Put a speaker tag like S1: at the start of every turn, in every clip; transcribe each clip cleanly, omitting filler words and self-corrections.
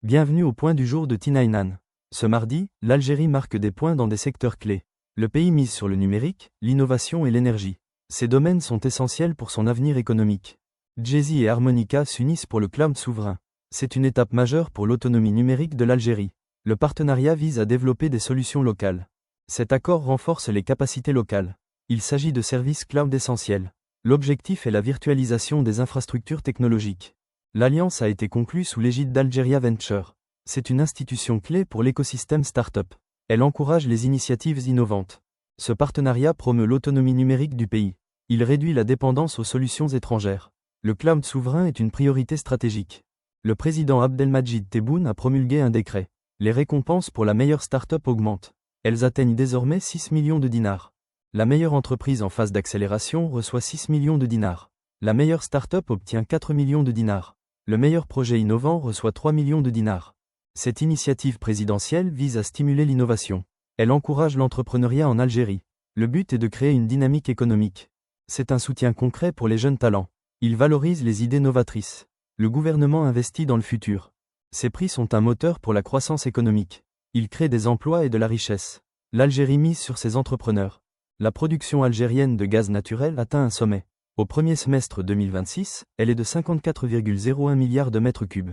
S1: Bienvenue au point du jour de Tinainan. Ce mardi, l'Algérie marque des points dans des secteurs clés. Le pays mise sur le numérique, l'innovation et l'énergie. Ces domaines sont essentiels pour son avenir économique. Djezzy et Harmonica s'unissent pour le cloud souverain. C'est une étape majeure pour l'autonomie numérique de l'Algérie. Le partenariat vise à développer des solutions locales. Cet accord renforce les capacités locales. Il s'agit de services cloud essentiels. L'objectif est la virtualisation des infrastructures technologiques. L'alliance a été conclue sous l'égide d'Algeria Venture. C'est une institution clé pour l'écosystème start-up. Elle encourage les initiatives innovantes. Ce partenariat promeut l'autonomie numérique du pays. Il réduit la dépendance aux solutions étrangères. Le cloud souverain est une priorité stratégique. Le président Abdelmadjid Tebboune a promulgué un décret. Les récompenses pour la meilleure start-up augmentent. Elles atteignent désormais 6 millions de dinars. La meilleure entreprise en phase d'accélération reçoit 6 millions de dinars. La meilleure start-up obtient 4 millions de dinars. Le meilleur projet innovant reçoit 3 millions de dinars. Cette initiative présidentielle vise à stimuler l'innovation. Elle encourage l'entrepreneuriat en Algérie. Le but est de créer une dynamique économique. C'est un soutien concret pour les jeunes talents. Il valorise les idées novatrices. Le gouvernement investit dans le futur. Ces prix sont un moteur pour la croissance économique. Ils créent des emplois et de la richesse. L'Algérie mise sur ses entrepreneurs. La production algérienne de gaz naturel atteint un sommet. Au premier semestre 2026, elle est de 54,01 milliards de mètres cubes.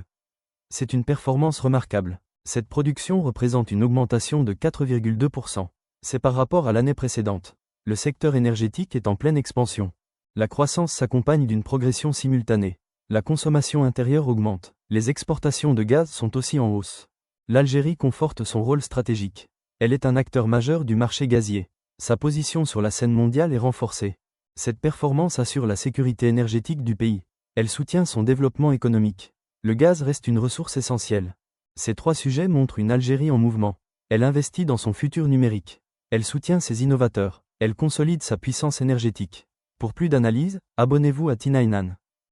S1: C'est une performance remarquable. Cette production représente une augmentation de 4,2%. C'est par rapport à l'année précédente. Le secteur énergétique est en pleine expansion. La croissance s'accompagne d'une progression simultanée. La consommation intérieure augmente. Les exportations de gaz sont aussi en hausse. L'Algérie conforte son rôle stratégique. Elle est un acteur majeur du marché gazier. Sa position sur la scène mondiale est renforcée. Cette performance assure la sécurité énergétique du pays. Elle soutient son développement économique. Le gaz reste une ressource essentielle. Ces trois sujets montrent une Algérie en mouvement. Elle investit dans son futur numérique. Elle soutient ses innovateurs. Elle consolide sa puissance énergétique. Pour plus d'analyses, abonnez-vous à Tinainan.